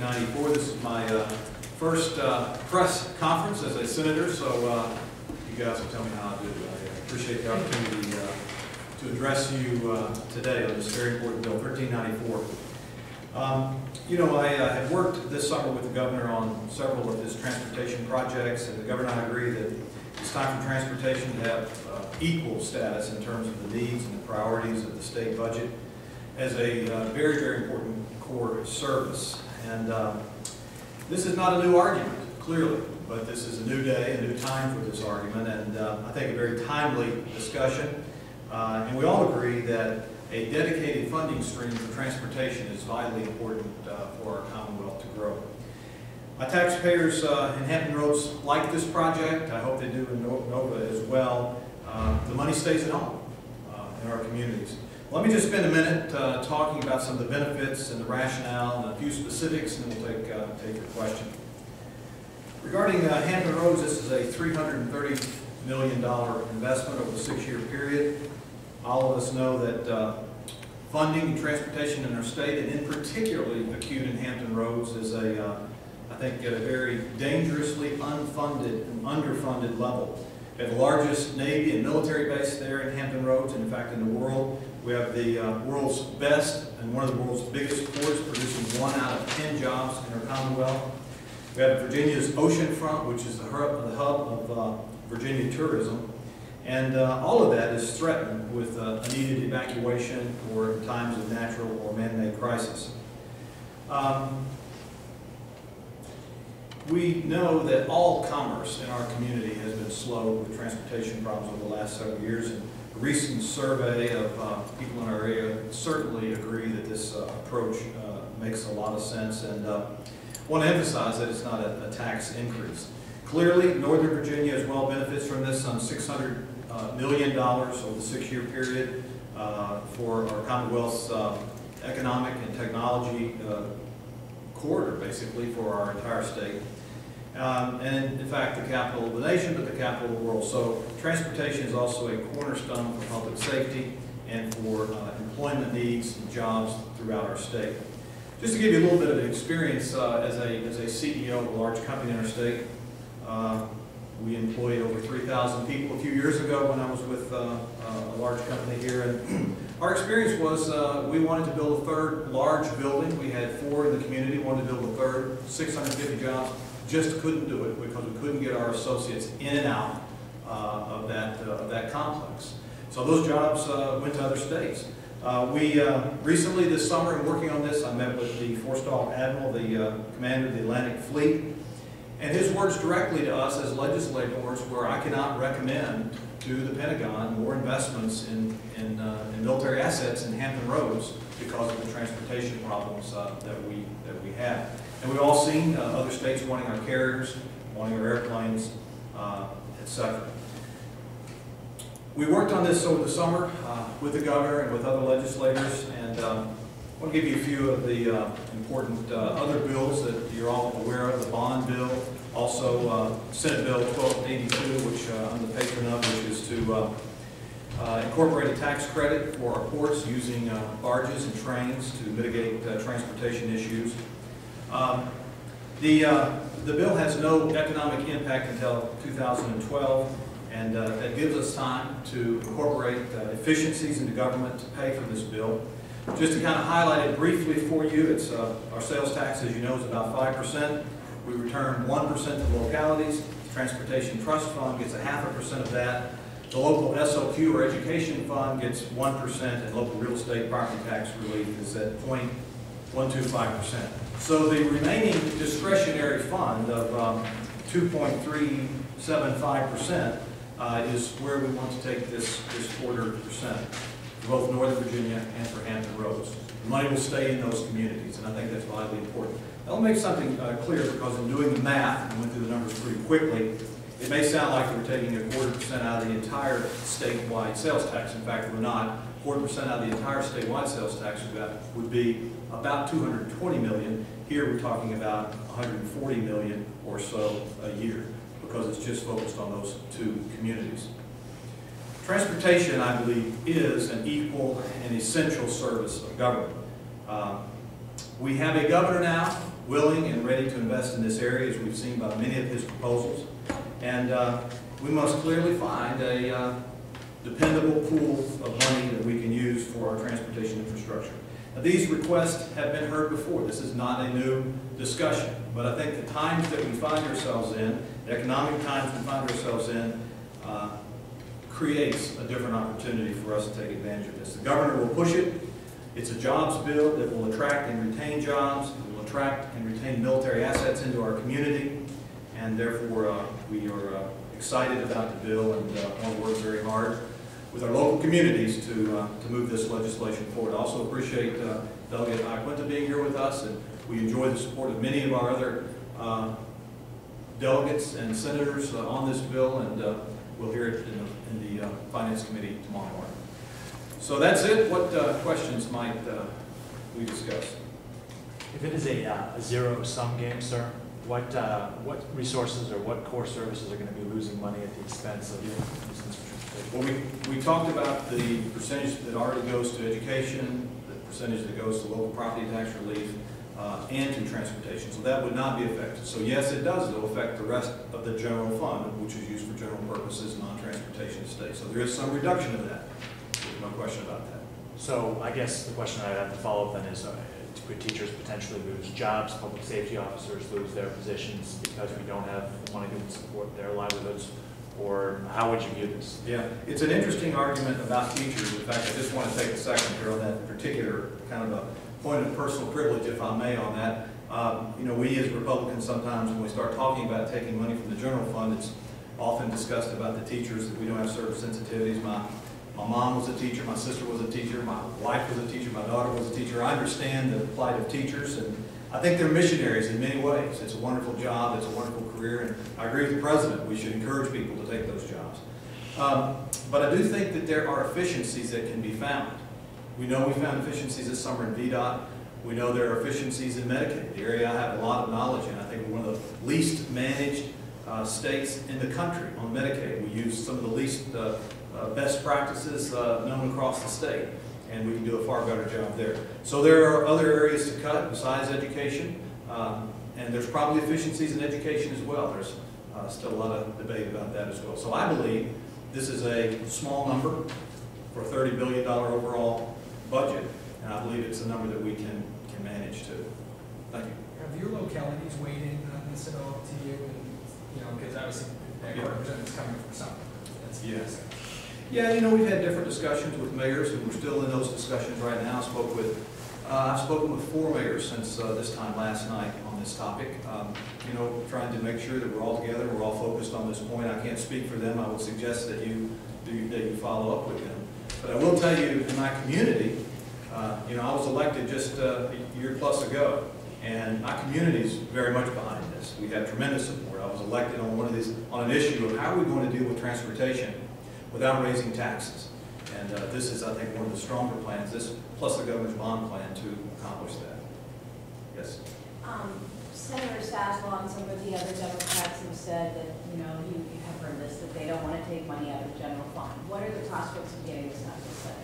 1394. This is my first press conference as a senator, so you guys will tell me how I do. I appreciate the opportunity to address you today on this very important bill, 1394. You know, I have worked this summer with the governor on several of his transportation projects, and the governor and I agree that it's time for transportation to have equal status in terms of the needs and the priorities of the state budget as a very, very important core service. And this is not a new argument, clearly, but this is a new day, a new time for this argument, and I think a very timely discussion. And we all agree that a dedicated funding stream for transportation is vitally important for our Commonwealth to grow. My taxpayers in Hampton Roads like this project. I hope they do in Nova as well. The money stays at home in our communities. Let me just spend a minute talking about some of the benefits and the rationale and a few specifics, and then we'll take your question. Regarding Hampton Roads, this is a $330 million investment over a 6-year period. All of us know that funding transportation in our state, and in particularly acute in Hampton Roads, is I think at a very dangerously unfunded and underfunded level. We have the largest Navy and military base there in Hampton Roads, and in fact in the world. We have the world's best and one of the world's biggest ports, producing 1 out of 10 jobs in our Commonwealth. We have Virginia's oceanfront, which is the hub of Virginia tourism. And all of that is threatened with a needed evacuation or in times of natural or man-made crisis. We know that all commerce in our community has been slow with transportation problems over the last several years. And a recent survey of people in our area certainly agree that this approach makes a lot of sense. And I want to emphasize that it's not a tax increase. Clearly, Northern Virginia as well benefits from this, some $600 million over the 6-year period for our Commonwealth's economic and technology corridor, basically, for our entire state. And in fact, the capital of the nation, but the capital of the world. So transportation is also a cornerstone for public safety and for employment needs and jobs throughout our state. Just to give you a little bit of experience as a CEO of a large company in our state, we employed over 3,000 people a few years ago when I was with a large company here. And our experience was we wanted to build a third large building. We had 4 in the community, wanted to build a third, 650 jobs. Just couldn't do it because we couldn't get our associates in and out of that complex. So those jobs went to other states. We recently this summer, in working on this, I met with the Forestall Admiral, the commander of the Atlantic Fleet, and his words directly to us as legislators were, I cannot recommend to the Pentagon more investments in military assets in Hampton Roads because of the transportation problems that we have. And we've all seen other states wanting our carriers, wanting our airplanes, etc. We worked on this over the summer with the governor and with other legislators, and I want to give you a few of the important other bills that you're all aware of. The bond bill, also Senate Bill 1282, which I'm the patron of, which is to incorporate a tax credit for our ports using barges and trains to mitigate transportation issues. The bill has no economic impact until 2012, and that gives us time to incorporate efficiencies into government to pay for this bill. Just to kind of highlight it briefly for you, it's our sales tax, as you know, is about 5%. We return 1% to localities. The Transportation Trust Fund gets 0.5% of that. The local SOQ or Education Fund gets 1%, and local real estate property tax relief is at 0.125%. So the remaining discretionary fund of 2.375% is where we want to take this 0.25% for both Northern Virginia and for Hampton Roads. The money will stay in those communities, and I think that's vitally important. I'll make something clear, because in doing the math, and went through the numbers pretty quickly, it may sound like we're taking 0.25% out of the entire statewide sales tax. In fact, we're not. 0.25% out of the entire statewide sales tax would be about $220 million. Here we're talking about $140 million or so a year, because it's just focused on those 2 communities. Transportation, I believe, is an equal and essential service of government. We have a governor now willing and ready to invest in this area, as we've seen by many of his proposals. And we must clearly find a dependable pool of money that we can use for our transportation infrastructure. Now, these requests have been heard before. This is not a new discussion, but I think the times that we find ourselves in, the economic times we find ourselves in, creates a different opportunity for us to take advantage of this. The governor will push it. It's a jobs bill that will attract and retain jobs. It will attract and retain military assets into our community, and therefore we are excited about the bill and want to work very hard with our local communities to move this legislation forward. I also appreciate Delegate Iaquinta being here with us, and we enjoy the support of many of our other delegates and senators on this bill, and we'll hear it in the Finance Committee tomorrow morning. So that's it. What questions might we discuss? If it is a zero-sum game, sir, what resources or what core services are going to be losing money at the expense of transportation? Well, we talked about the percentage that already goes to education, the percentage that goes to local property tax relief, and to transportation. So that would not be affected. So yes, it does though affect the rest of the general fund, which is used for general purposes, non-transportation estates. So there is some reduction of that. There's no question about that. So I guess the question I'd have to follow up then is, could teachers potentially lose jobs, public safety officers lose their positions because we don't have money to support their livelihoods? Or how would you view this? Yeah, it's an interesting argument about teachers. In fact, I just want to take a second here on that particular kind of a point of personal privilege, if I may, on that. You know, we as Republicans sometimes, when we start talking about taking money from the general fund, it's often discussed about the teachers, that we don't have service sensitivities. My mom was a teacher, my sister was a teacher, my wife was a teacher, my daughter was a teacher. I understand the plight of teachers, and I think they're missionaries in many ways. It's a wonderful job, it's a wonderful career, and I agree with the President. We should encourage people to take those jobs. But I do think that there are efficiencies that can be found. We know we found efficiencies this summer in VDOT. We know there are efficiencies in Medicaid, the area I have a lot of knowledge in. I think we're one of the least managed states in the country on Medicaid. We use some of the least best practices known across the state, and we can do a far better job there. So there are other areas to cut besides education, and there's probably efficiencies in education as well. There's still a lot of debate about that as well. So I believe this is a small number for a $30 billion overall budget, and I believe it's a number that we can manage too. Thank you. Have your localities weighed in on this at all to you? And, you know, because obviously that representative is coming from something. Yes. Yeah, you know, we've had different discussions with mayors, and we're still in those discussions right now. I've spoken with 4 mayors since this time last night on this topic. You know, trying to make sure that we're all together, we're all focused on this point. I can't speak for them. I would suggest that you follow up with them. But I will tell you, in my community, you know, I was elected just a year plus ago, and my community is very much behind this. We have tremendous support. I was elected on an issue of how are we going to deal with transportation without raising taxes. And this is, I think, one of the stronger plans, this plus the governor's bond plan to accomplish that. Yes? Senator Sasslaw and some of the other Democrats have said that, you know, you have heard this, that they don't want to take money out of the general fund. What are the prospects of getting this done to say?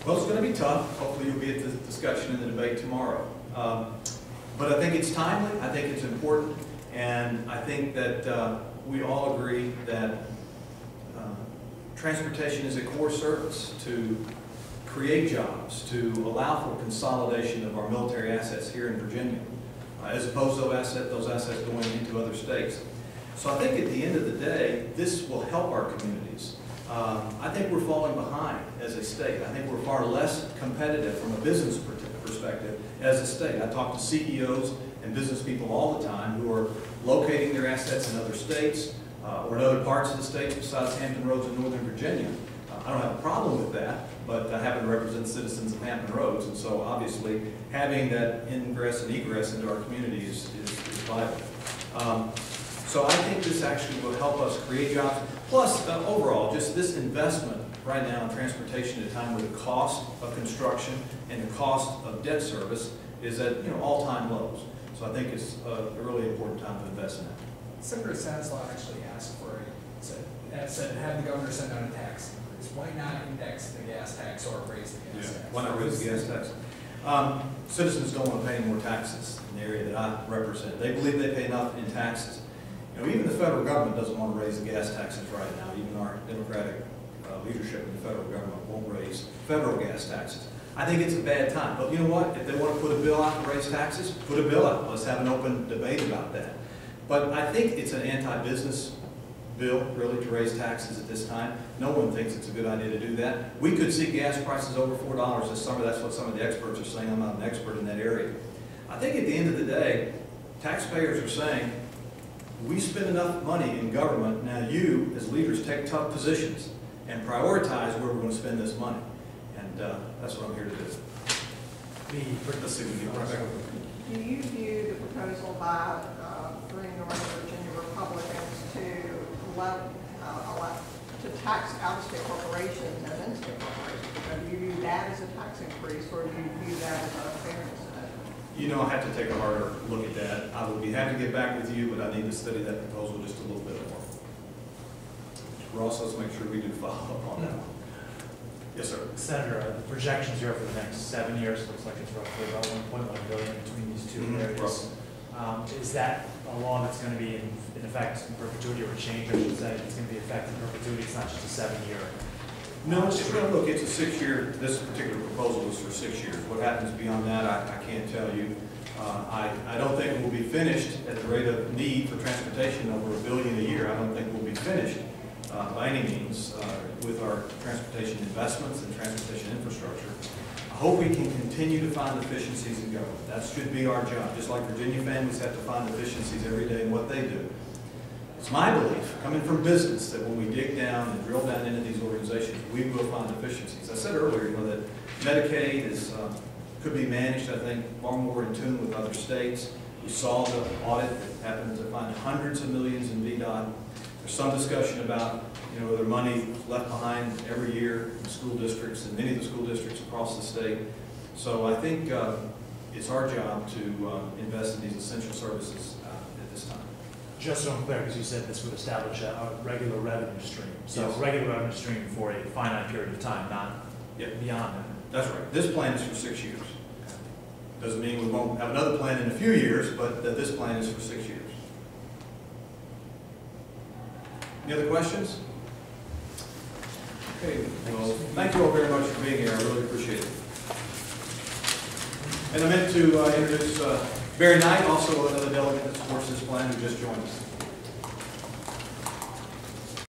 Well, it's going to be tough. Hopefully you'll be at the discussion and the debate tomorrow. But I think it's timely, I think it's important, and I think that we all agree that transportation is a core service to create jobs, to allow for consolidation of our military assets here in Virginia, as opposed to those assets going into other states. So I think at the end of the day, this will help our communities. I think we're falling behind as a state. I think we're far less competitive from a business perspective as a state. I talk to CEOs and business people all the time who are locating their assets in other states or in other parts of the states besides Hampton Roads in Northern Virginia. I don't have a problem with that, but I happen to represent citizens of Hampton Roads, and so obviously having that ingress and egress into our community is vital. So I think this actually will help us create jobs. Plus, overall, just this investment right now in transportation at a time where the cost of construction and the cost of debt service is at all-time lows. So I think it's a really important time to invest in that. Senator Sasslaw actually asked for said have the governor send out a tax increase. Why not index the gas tax or raise the gas tax? Why not raise the gas tax? Citizens don't want to pay any more taxes in the area that I represent. They believe they pay enough in taxes. You know, even the federal government doesn't want to raise the gas taxes right now. Even our Democratic leadership in the federal government won't raise federal gas taxes. I think it's a bad time. But you know what? If they want to put a bill out to raise taxes, put a bill out. Let's have an open debate about that. But I think it's an anti-business bill, really, to raise taxes at this time. No one thinks it's a good idea to do that. We could see gas prices over $4 this summer. That's what some of the experts are saying. I'm not an expert in that area. I think at the end of the day, taxpayers are saying, we spend enough money in government, now you, as leaders, take tough positions and prioritize where we're going to spend this money. And that's what I'm here to do. Let's see, we get right back over. Do you view the proposal by three Northern Virginia Republicans to tax out-of-state corporations and in-state corporations? Do you view that as a tax increase, or do you view that as a fairness measure? You know, I have to take a harder look at that. I would be happy to get back with you, but I need to study that proposal just a little bit more. Ross, let's make sure we do follow up on that one. Yes, sir. Senator, the projections here for the next 7 years, looks like it's roughly about $1.1 billion between these two areas. Is that a law that's going to be in effect in perpetuity, or change, I should say? It's going to be effective in perpetuity, it's not just a 7-year. No, look, it's a 6-year, this particular proposal is for 6 years. What happens beyond that, I can't tell you. I don't think we'll be finished at the rate of need for transportation over $1 billion a year. I don't think we'll be finished by any means with our transportation investments and transportation infrastructure. I hope we can continue to find efficiencies in government. That should be our job. Just like Virginia families have to find efficiencies every day in what they do. It's my belief, coming from business, that when we dig down and drill down into these organizations, we will find efficiencies. I said earlier, you know, that Medicaid is, could be managed, I think, far more in tune with other states. We saw the audit that happened to find hundreds of millions in VDOT. There's some discussion about, you know, their money left behind every year in school districts and many of the school districts across the state. So I think it's our job to invest in these essential services at this time. Just so I'm clear, because you said this would establish a regular revenue stream. So Yes. a regular revenue stream for a finite period of time, not beyond that. That's right. This plan is for 6 years. Doesn't mean we won't have another plan in a few years, but this plan is for 6 years. Any other questions? Okay, well, thank you all very much for being here. I really appreciate it. And I meant to introduce Barry Knight, also another delegate that supports this plan, who just joined us.